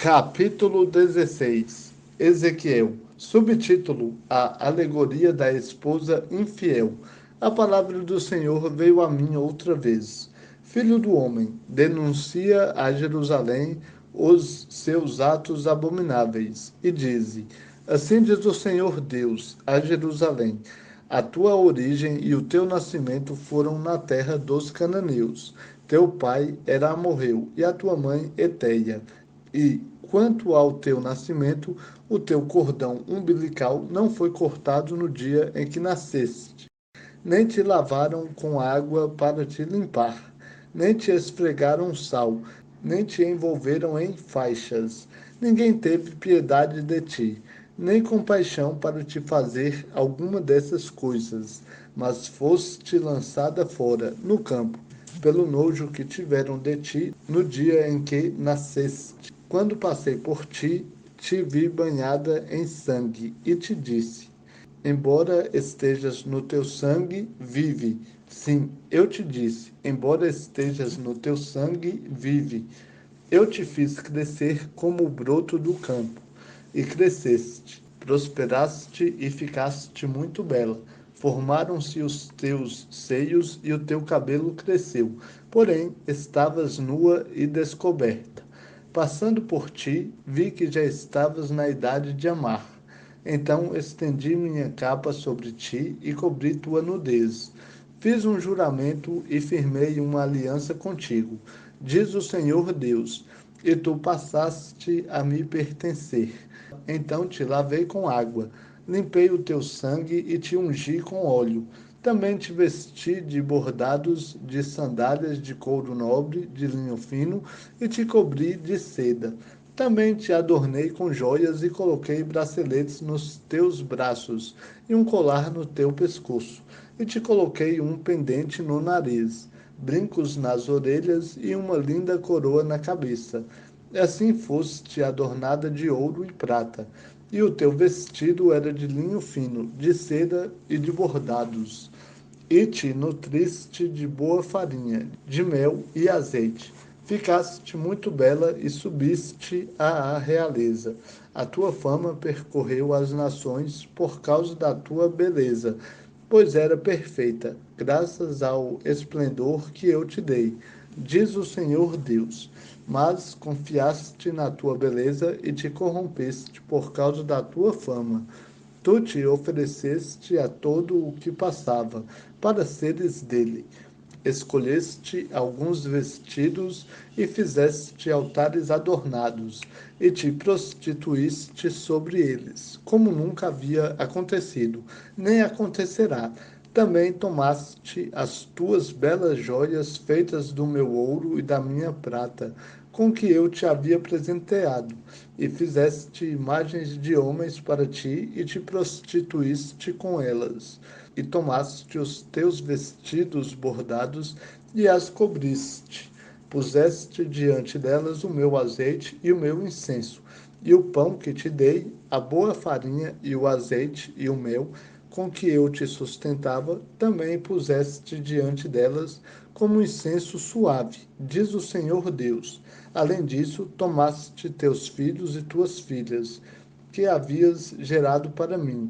Capítulo 16. Ezequiel. Subtítulo: A alegoria da esposa infiel. A palavra do Senhor veio a mim outra vez. Filho do homem, denuncia a Jerusalém os seus atos abomináveis, e dize: Assim diz o Senhor Deus a Jerusalém: A tua origem e o teu nascimento foram na terra dos cananeus. Teu pai era amorreu e a tua mãe Eteia. E, quanto ao teu nascimento, o teu cordão umbilical não foi cortado no dia em que nasceste, nem te lavaram com água para te limpar, nem te esfregaram sal, nem te envolveram em faixas. Ninguém teve piedade de ti, nem compaixão para te fazer alguma dessas coisas, mas foste lançada fora, no campo, pelo nojo que tiveram de ti no dia em que nasceste. Quando passei por ti, te vi banhada em sangue, e te disse: Embora estejas no teu sangue, vive. Sim, eu te disse: embora estejas no teu sangue, vive. Eu te fiz crescer como o broto do campo, e cresceste, prosperaste e ficaste muito bela. Formaram-se os teus seios e o teu cabelo cresceu, porém estavas nua e descoberta. Passando por ti, vi que já estavas na idade de amar. Então estendi minha capa sobre ti e cobri tua nudez. Fiz um juramento e firmei uma aliança contigo, diz o Senhor Deus, e tu passaste a me pertencer. Então te lavei com água, limpei o teu sangue e te ungi com óleo. Também te vesti de bordados de sandálias de couro nobre, de linho fino, e te cobri de seda. Também te adornei com joias e coloquei braceletes nos teus braços e um colar no teu pescoço. E te coloquei um pendente no nariz, brincos nas orelhas e uma linda coroa na cabeça. Assim foste adornada de ouro e prata, e o teu vestido era de linho fino, de seda e de bordados. E te nutriste de boa farinha, de mel e azeite. Ficaste muito bela e subiste à realeza. A tua fama percorreu as nações por causa da tua beleza, pois era perfeita, graças ao esplendor que eu te dei, diz o Senhor Deus. Mas confiaste na tua beleza e te corrompeste por causa da tua fama. Tu te ofereceste a todo o que passava, para seres dele. Escolheste alguns vestidos e fizeste altares adornados, e te prostituíste sobre eles, como nunca havia acontecido, nem acontecerá. Também tomaste as tuas belas joias feitas do meu ouro e da minha prata, com que eu te havia presenteado, e fizeste imagens de homens para ti e te prostituíste com elas. E tomaste os teus vestidos bordados e as cobriste. Puseste diante delas o meu azeite e o meu incenso, e o pão que te dei, a boa farinha e o azeite e o mel, com que eu te sustentava, também puseste diante delas como incenso suave, diz o Senhor Deus. Além disso, tomaste teus filhos e tuas filhas, que havias gerado para mim,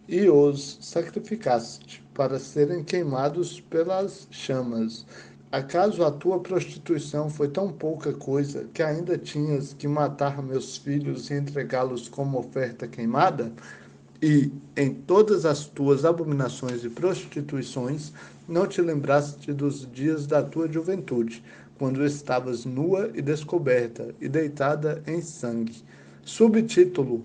e os sacrificaste para serem queimados pelas chamas. Acaso a tua prostituição foi tão pouca coisa que ainda tinhas que matar meus filhos e entregá-los como oferta queimada? E em todas as tuas abominações e prostituições não te lembraste dos dias da tua juventude, quando estavas nua e descoberta e deitada em sangue. Subtítulo: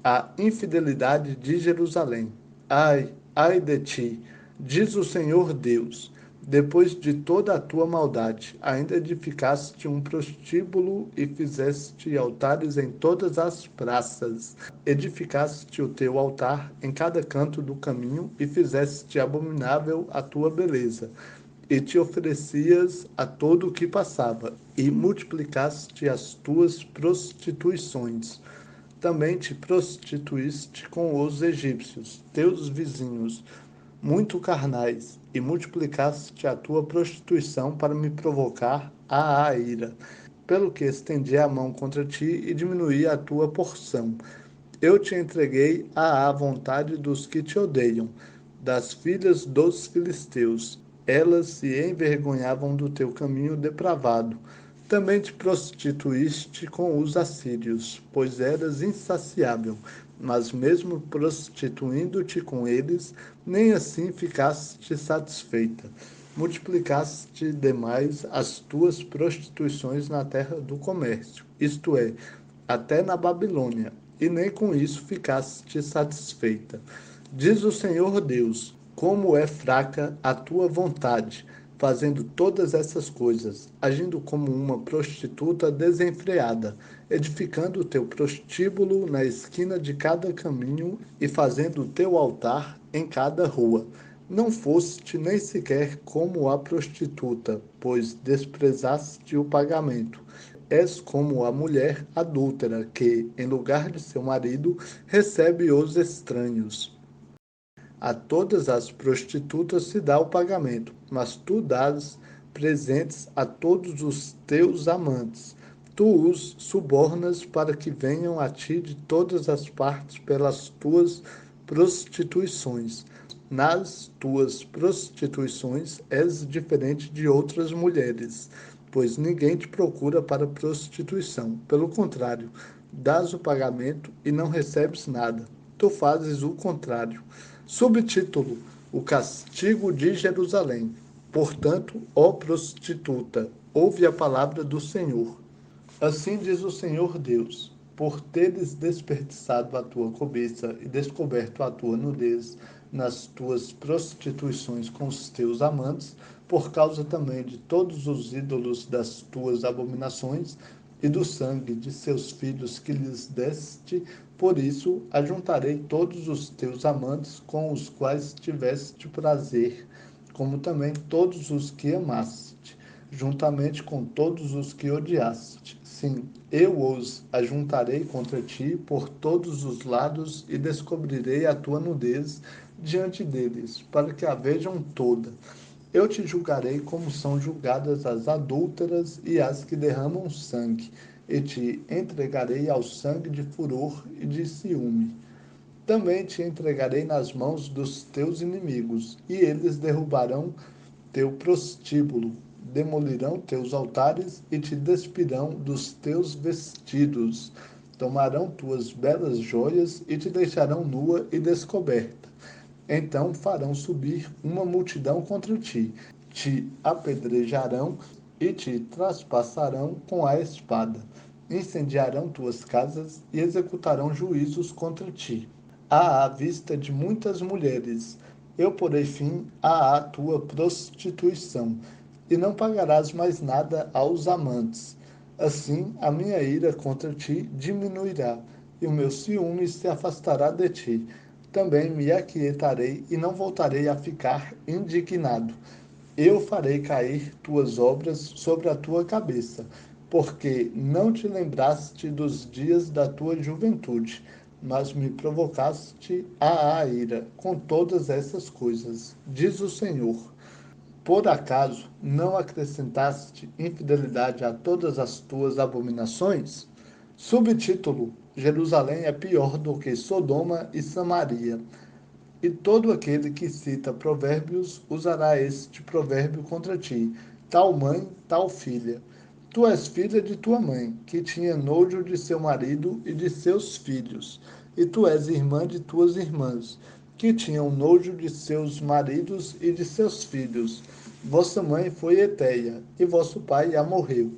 A infidelidade de Jerusalém. Ai, ai de ti, diz o Senhor Deus. Depois de toda a tua maldade, ainda edificaste um prostíbulo e fizeste altares em todas as praças. Edificaste o teu altar em cada canto do caminho e fizeste abominável a tua beleza. E te oferecias a todo o que passava, e multiplicaste as tuas prostituições. Também te prostituíste com os egípcios, teus vizinhos, muito carnais, e multiplicaste a tua prostituição para me provocar à ira. pelo que estendi a mão contra ti e diminuí a tua porção. Eu te entreguei à vontade dos que te odeiam, das filhas dos filisteus. Elas se envergonhavam do teu caminho depravado. Também te prostituíste com os assírios, pois eras insaciável. Mas mesmo prostituindo-te com eles, nem assim ficaste satisfeita. Multiplicaste demais as tuas prostituições na terra do comércio, isto é, até na Babilônia, e nem com isso ficaste satisfeita. Diz o Senhor Deus: como é fraca a tua vontade, fazendo todas essas coisas, agindo como uma prostituta desenfreada, edificando o teu prostíbulo na esquina de cada caminho e fazendo o teu altar em cada rua. Não foste nem sequer como a prostituta, pois desprezaste o pagamento. És como a mulher adúltera que, em lugar de seu marido, recebe os estranhos. A todas as prostitutas se dá o pagamento, mas tu dás presentes a todos os teus amantes. Tu os subornas para que venham a ti de todas as partes pelas tuas prostituições. Nas tuas prostituições és diferente de outras mulheres, pois ninguém te procura para prostituição. Pelo contrário, dás o pagamento e não recebes nada. Tu fazes o contrário. Subtítulo: O castigo de Jerusalém. Portanto, ó prostituta, ouve a palavra do Senhor. Assim diz o Senhor Deus: por teres desperdiçado a tua cobiça e descoberto a tua nudez nas tuas prostituições com os teus amantes, por causa também de todos os ídolos das tuas abominações e do sangue de seus filhos que lhes deste, por isso ajuntarei todos os teus amantes com os quais tiveste prazer, como também todos os que amaste, juntamente com todos os que odiaste. Sim, eu os ajuntarei contra ti por todos os lados e descobrirei a tua nudez diante deles, para que a vejam toda. Eu te julgarei como são julgadas as adúlteras e as que derramam sangue, e te entregarei ao sangue de furor e de ciúme. Também te entregarei nas mãos dos teus inimigos, e eles derrubarão teu prostíbulo, demolirão teus altares e te despirão dos teus vestidos. Tomarão tuas belas joias e te deixarão nua e descoberta. Então farão subir uma multidão contra ti, te apedrejarão e te traspassarão com a espada. Incendiarão tuas casas e executarão juízos contra ti. À vista de muitas mulheres, eu porei fim à tua prostituição, e não pagarás mais nada aos amantes. Assim, a minha ira contra ti diminuirá, e o meu ciúme se afastará de ti. Também me aquietarei e não voltarei a ficar indignado. Eu farei cair tuas obras sobre a tua cabeça, porque não te lembraste dos dias da tua juventude, mas me provocaste a ira com todas essas coisas, diz o Senhor. Por acaso não acrescentaste infidelidade a todas as tuas abominações? Subtítulo: Jerusalém é pior do que Sodoma e Samaria. E todo aquele que cita provérbios usará este provérbio contra ti: tal mãe, tal filha. Tu és filha de tua mãe, que tinha nojo de seu marido e de seus filhos. E tu és irmã de tuas irmãs, que tinham nojo de seus maridos e de seus filhos. Vossa mãe foi Eteia, e vosso pai a morreu.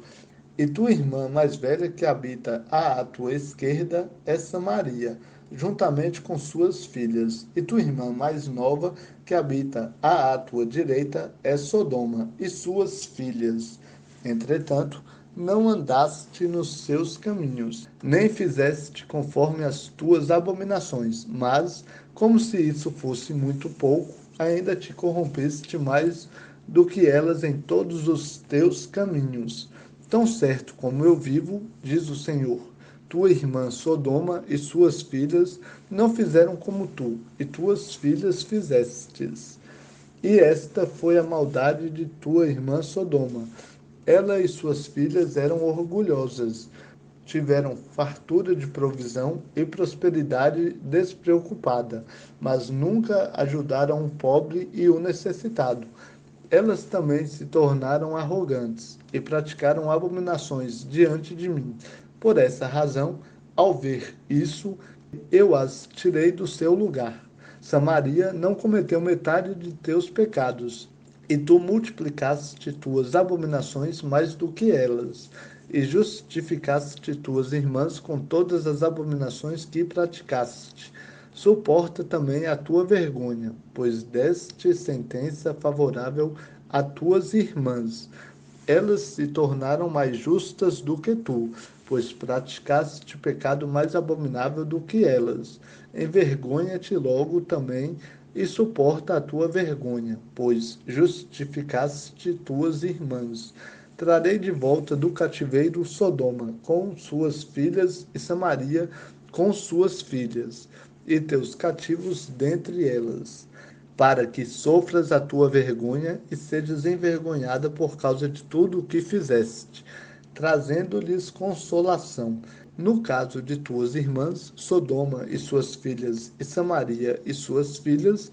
E tua irmã mais velha que habita à tua esquerda é Samaria, juntamente com suas filhas. E tua irmã mais nova que habita à tua direita é Sodoma e suas filhas. Entretanto, não andaste nos seus caminhos, nem fizeste conforme as tuas abominações, mas, como se isso fosse muito pouco, ainda te corrompeste mais do que elas em todos os teus caminhos. Tão certo como eu vivo, diz o Senhor, tua irmã Sodoma e suas filhas não fizeram como tu, e tuas filhas fizestes. E esta foi a maldade de tua irmã Sodoma. Ela e suas filhas eram orgulhosas, tiveram fartura de provisão e prosperidade despreocupada, mas nunca ajudaram o pobre e o necessitado. Elas também se tornaram arrogantes e praticaram abominações diante de mim. Por essa razão, ao ver isso, eu as tirei do seu lugar. Samaria não cometeu metade de teus pecados, e tu multiplicaste tuas abominações mais do que elas, e justificaste tuas irmãs com todas as abominações que praticaste. Suporta também a tua vergonha, pois deste sentença favorável a tuas irmãs. Elas se tornaram mais justas do que tu, pois praticaste pecado mais abominável do que elas. Envergonha-te logo também e suporta a tua vergonha, pois justificaste tuas irmãs. Trarei de volta do cativeiro Sodoma com suas filhas e Samaria com suas filhas, e teus cativos dentre elas, para que sofras a tua vergonha e sejas envergonhada por causa de tudo o que fizeste, trazendo-lhes consolação. No caso de tuas irmãs, Sodoma e suas filhas, e Samaria e suas filhas,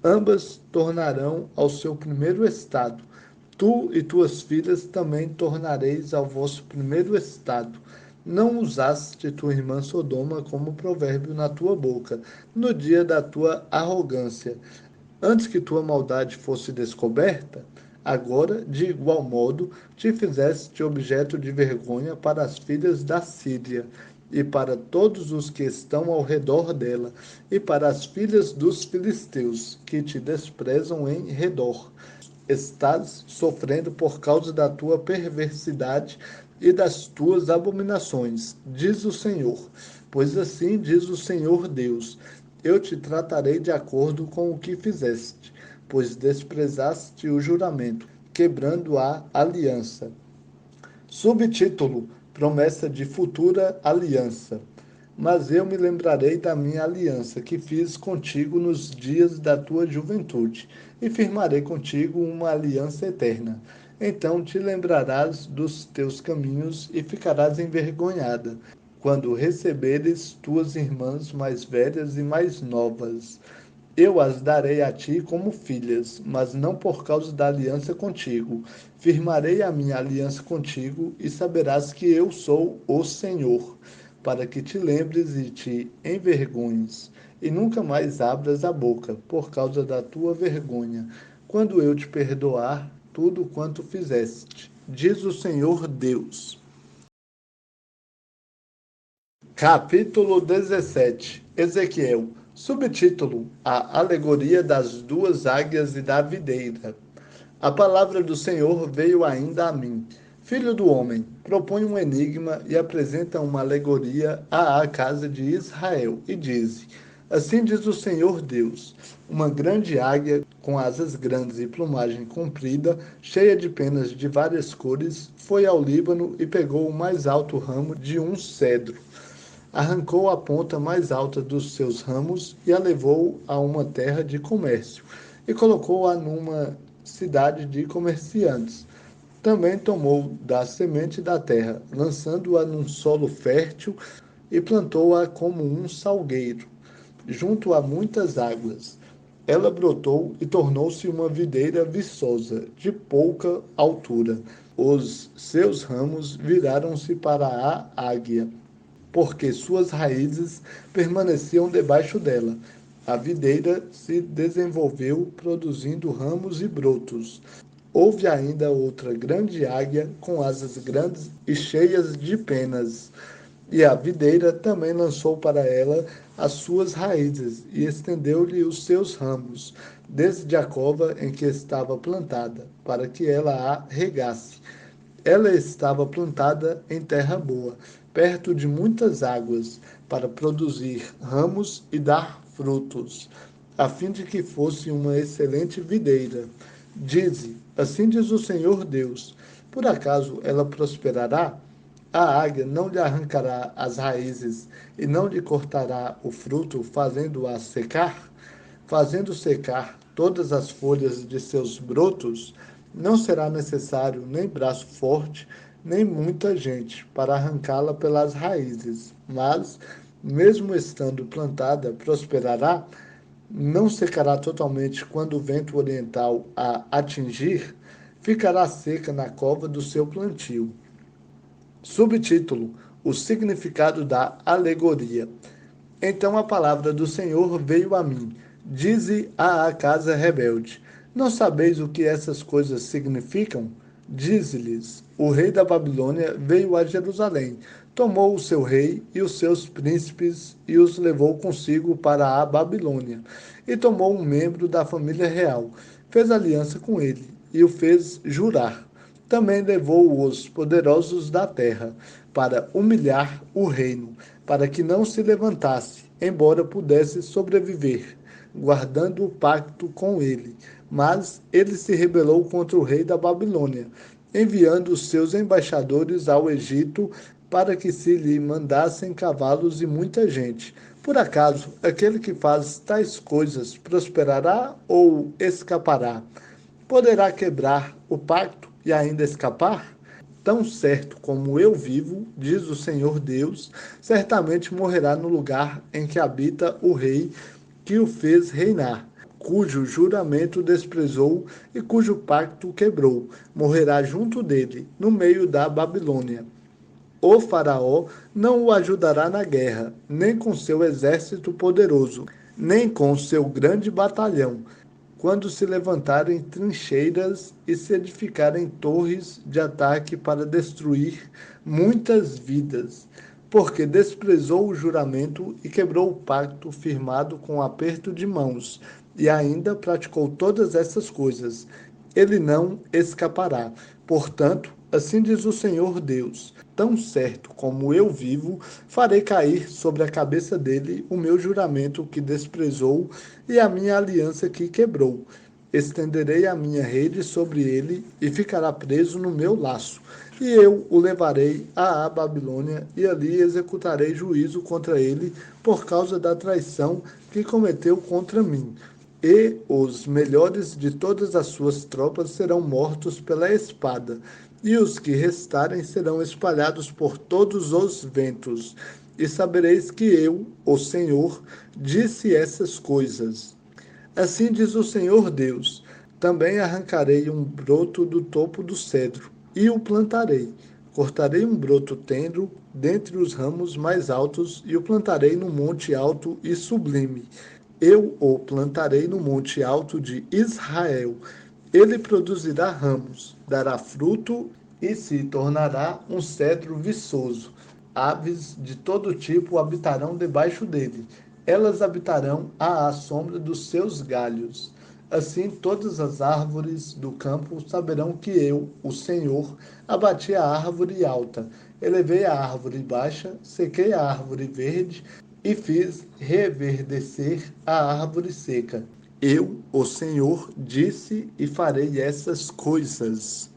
ambas tornarão ao seu primeiro estado. Tu e tuas filhas também tornareis ao vosso primeiro estado. Não usaste tua irmã Sodoma como provérbio na tua boca, no dia da tua arrogância, antes que tua maldade fosse descoberta. Agora, de igual modo, te fizeste objeto de vergonha para as filhas da Síria, e para todos os que estão ao redor dela, e para as filhas dos filisteus, que te desprezam em redor. Estás sofrendo por causa da tua perversidade e das tuas abominações, diz o Senhor. Pois assim diz o Senhor Deus: eu te tratarei de acordo com o que fizeste, pois desprezaste o juramento, quebrando a aliança. Subtítulo: Promessa de futura aliança. Mas eu me lembrarei da minha aliança que fiz contigo nos dias da tua juventude, e firmarei contigo uma aliança eterna. Então te lembrarás dos teus caminhos e ficarás envergonhada, quando receberes tuas irmãs mais velhas e mais novas. Eu as darei a ti como filhas, mas não por causa da aliança contigo. Firmarei a minha aliança contigo e saberás que eu sou o Senhor, para que te lembres e te envergonhes, e nunca mais abras a boca por causa da tua vergonha, quando eu te perdoar tudo quanto fizeste, diz o Senhor Deus. Capítulo 17. Ezequiel. Subtítulo: A alegoria das duas águias e da videira. A palavra do Senhor veio ainda a mim. Filho do homem, propõe um enigma e apresenta uma alegoria à casa de Israel, e diz: assim diz o Senhor Deus: uma grande águia com asas grandes e plumagem comprida, cheia de penas de várias cores, foi ao Líbano e pegou o mais alto ramo de um cedro. Arrancou a ponta mais alta dos seus ramos e a levou a uma terra de comércio, e colocou-a numa cidade de comerciantes. Também tomou da semente da terra, lançando-a num solo fértil, e plantou-a como um salgueiro, junto a muitas águas. Ela brotou e tornou-se uma videira viçosa, de pouca altura. Os seus ramos viraram-se para a águia, porque suas raízes permaneciam debaixo dela. A videira se desenvolveu, produzindo ramos e brotos. Houve ainda outra grande águia, com asas grandes e cheias de penas. E a videira também lançou para ela as suas raízes e estendeu-lhe os seus ramos, desde a cova em que estava plantada, para que ela a regasse. Ela estava plantada em terra boa, perto de muitas águas, para produzir ramos e dar frutos, a fim de que fosse uma excelente videira. Dize: assim diz o Senhor Deus: por acaso ela prosperará? A águia não lhe arrancará as raízes e não lhe cortará o fruto, fazendo-a secar? Fazendo secar todas as folhas de seus brotos? Não será necessário nem braço forte, nem muita gente para arrancá-la pelas raízes, mas, mesmo estando plantada, prosperará, não secará totalmente quando o vento oriental a atingir, ficará seca na cova do seu plantio. Subtítulo: O significado da alegoria. Então a palavra do Senhor veio a mim. Dize à casa rebelde: Não sabeis o que essas coisas significam? Dize-lhes: O rei da Babilônia veio a Jerusalém, tomou o seu rei e os seus príncipes e os levou consigo para a Babilônia, e tomou um membro da família real, fez aliança com ele e o fez jurar. Também levou os poderosos da terra para humilhar o reino, para que não se levantasse, embora pudesse sobreviver, guardando o pacto com ele. Mas ele se rebelou contra o rei da Babilônia, enviando os seus embaixadores ao Egito para que se lhe mandassem cavalos e muita gente. Por acaso, aquele que faz tais coisas prosperará ou escapará? Poderá quebrar o pacto e ainda escapar? Tão certo como eu vivo, diz o Senhor Deus, certamente morrerá no lugar em que habita o rei que o fez reinar, cujo juramento desprezou e cujo pacto quebrou. Morrerá junto dele, no meio da Babilônia. O faraó não o ajudará na guerra, nem com seu exército poderoso, nem com seu grande batalhão, quando se levantarem trincheiras e se edificarem torres de ataque para destruir muitas vidas, porque desprezou o juramento e quebrou o pacto firmado com aperto de mãos, e ainda praticou todas essas coisas. Ele não escapará. Portanto, assim diz o Senhor Deus: tão certo como eu vivo, farei cair sobre a cabeça dele o meu juramento que desprezou e a minha aliança que quebrou. Estenderei a minha rede sobre ele e ficará preso no meu laço. E eu o levarei à Babilônia e ali executarei juízo contra ele por causa da traição que cometeu contra mim. E os melhores de todas as suas tropas serão mortos pela espada, e os que restarem serão espalhados por todos os ventos. E sabereis que eu, o Senhor, disse essas coisas. Assim diz o Senhor Deus: também arrancarei um broto do topo do cedro, e o plantarei. Cortarei um broto tendro dentre os ramos mais altos, e o plantarei no monte alto e sublime. Eu o plantarei no monte alto de Israel. Ele produzirá ramos, dará fruto e se tornará um cedro viçoso. Aves de todo tipo habitarão debaixo dele. Elas habitarão à sombra dos seus galhos. Assim todas as árvores do campo saberão que eu, o Senhor, abati a árvore alta, elevei a árvore baixa, sequei a árvore verde e fiz reverdecer a árvore seca. Eu, o Senhor, disse e farei essas coisas.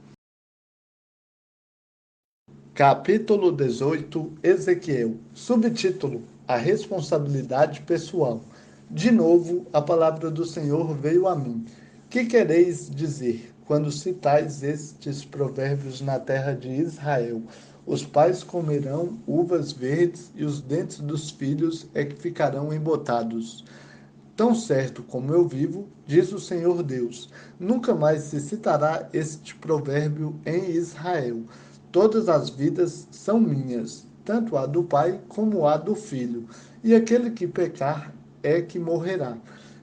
Capítulo 18, Ezequiel. Subtítulo: A responsabilidade pessoal. De novo, a palavra do Senhor veio a mim. Que quereis dizer quando citais estes provérbios na terra de Israel? Os pais comerão uvas verdes e os dentes dos filhos é que ficarão embotados. Tão certo como eu vivo, diz o Senhor Deus, nunca mais se citará este provérbio em Israel. Todas as vidas são minhas, tanto a do pai como a do filho, e aquele que pecar é que morrerá.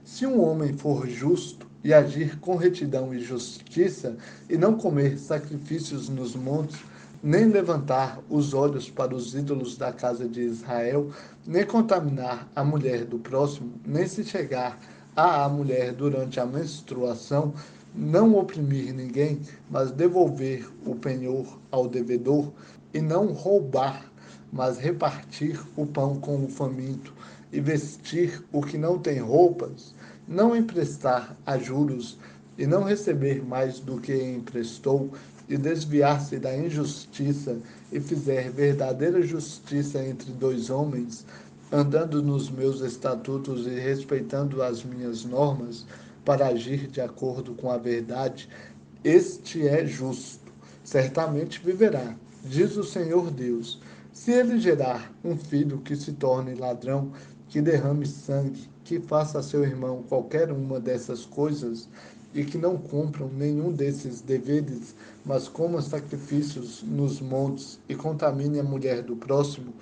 Se um homem for justo e agir com retidão e justiça, e não comer sacrifícios nos montes, nem levantar os olhos para os ídolos da casa de Israel, nem contaminar a mulher do próximo, nem se chegar à mulher durante a menstruação, não oprimir ninguém, mas devolver o penhor ao devedor, e não roubar, mas repartir o pão com o faminto, e vestir o que não tem roupas, não emprestar a juros, e não receber mais do que emprestou, e desviar-se da injustiça, e fizer verdadeira justiça entre dois homens, andando nos meus estatutos e respeitando as minhas normas, para agir de acordo com a verdade, este é justo, certamente viverá, diz o Senhor Deus. Se ele gerar um filho que se torne ladrão, que derrame sangue, que faça a seu irmão qualquer uma dessas coisas, e que não cumpram nenhum desses deveres, mas coma sacrifícios nos montes e contamine a mulher do próximo,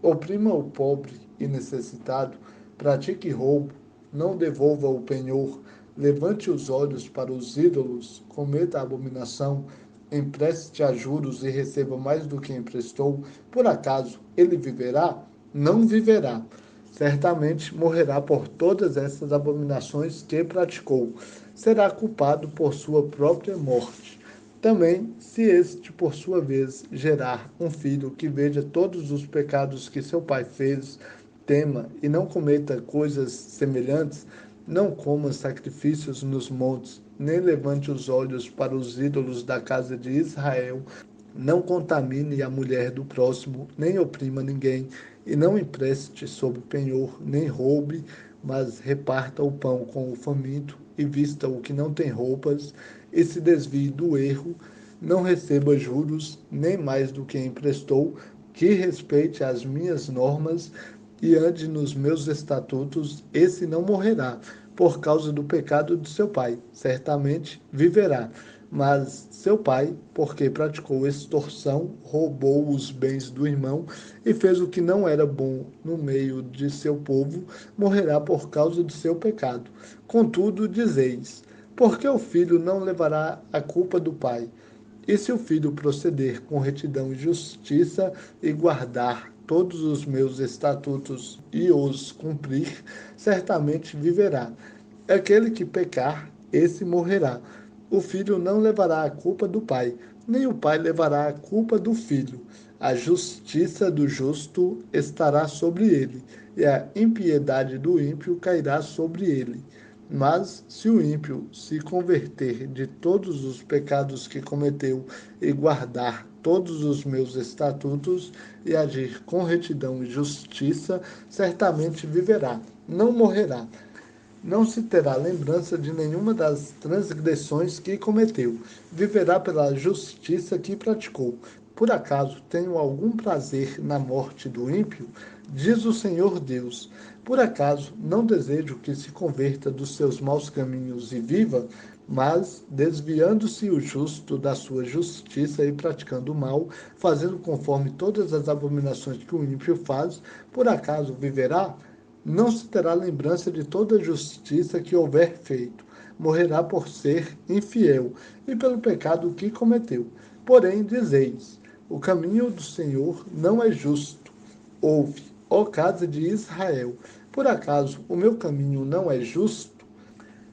oprima o pobre e necessitado, pratique roubo, não devolva o penhor, levante os olhos para os ídolos, cometa a abominação, empreste a juros e receba mais do que emprestou, por acaso ele viverá? Não viverá. Certamente morrerá por todas essas abominações que praticou. Será culpado por sua própria morte. Também, se este, por sua vez, gerar um filho que veja todos os pecados que seu pai fez, tema e não cometa coisas semelhantes, não coma sacrifícios nos montes, nem levante os olhos para os ídolos da casa de Israel, não contamine a mulher do próximo, nem oprima ninguém, e não empreste sob penhor, nem roube, mas reparta o pão com o faminto, e vista o que não tem roupas, e se desvie do erro, não receba juros, nem mais do que emprestou, que respeite as minhas normas e ande nos meus estatutos, esse não morrerá, por causa do pecado de seu pai, certamente viverá. Mas seu pai, porque praticou extorsão, roubou os bens do irmão e fez o que não era bom no meio de seu povo, morrerá por causa de seu pecado. Contudo, dizeis: por que o filho não levará a culpa do pai? E se o filho proceder com retidão e justiça e guardar todos os meus estatutos e os cumprir, certamente viverá. Aquele que pecar, esse morrerá. O filho não levará a culpa do pai, nem o pai levará a culpa do filho. A justiça do justo estará sobre ele, e a impiedade do ímpio cairá sobre ele. Mas se o ímpio se converter de todos os pecados que cometeu e guardar todos os meus estatutos e agir com retidão e justiça, certamente viverá, não morrerá. Não se terá lembrança de nenhuma das transgressões que cometeu. Viverá pela justiça que praticou. Por acaso tenho algum prazer na morte do ímpio? Diz o Senhor Deus. Por acaso não desejo que se converta dos seus maus caminhos e viva? Mas, desviando-se o justo da sua justiça e praticando o mal, fazendo conforme todas as abominações que o ímpio faz, por acaso viverá? Não se terá lembrança de toda a justiça que houver feito. Morrerá por ser infiel e pelo pecado que cometeu. Porém, dizeis: o caminho do Senhor não é justo. Ouve, ó casa de Israel: por acaso o meu caminho não é justo?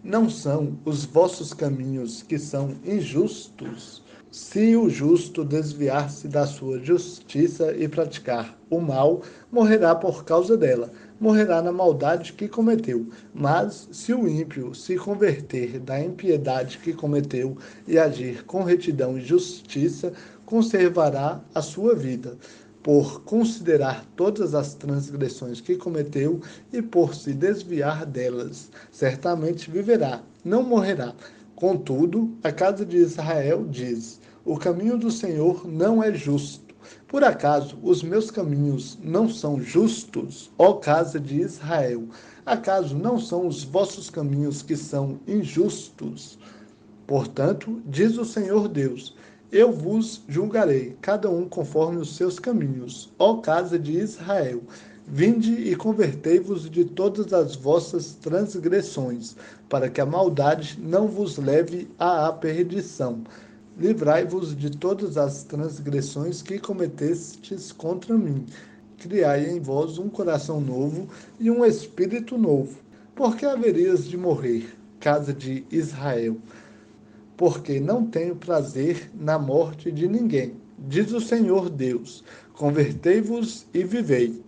Não são os vossos caminhos que são injustos? Se o justo desviar-se da sua justiça e praticar o mal, morrerá por causa dela, morrerá na maldade que cometeu. Mas se o ímpio se converter da impiedade que cometeu e agir com retidão e justiça, conservará a sua vida, por considerar todas as transgressões que cometeu e por se desviar delas. Certamente viverá, não morrerá. Contudo, a casa de Israel diz: o caminho do Senhor não é justo. Por acaso os meus caminhos não são justos, ó casa de Israel? Acaso não são os vossos caminhos que são injustos? Portanto, diz o Senhor Deus: eu vos julgarei, cada um conforme os seus caminhos, ó casa de Israel. Vinde e convertei-vos de todas as vossas transgressões, para que a maldade não vos leve à perdição. Livrai-vos de todas as transgressões que cometestes contra mim. Criai em vós um coração novo e um espírito novo. Por que haverias de morrer, casa de Israel? Porque não tenho prazer na morte de ninguém, diz o Senhor Deus. Convertei-vos e vivei.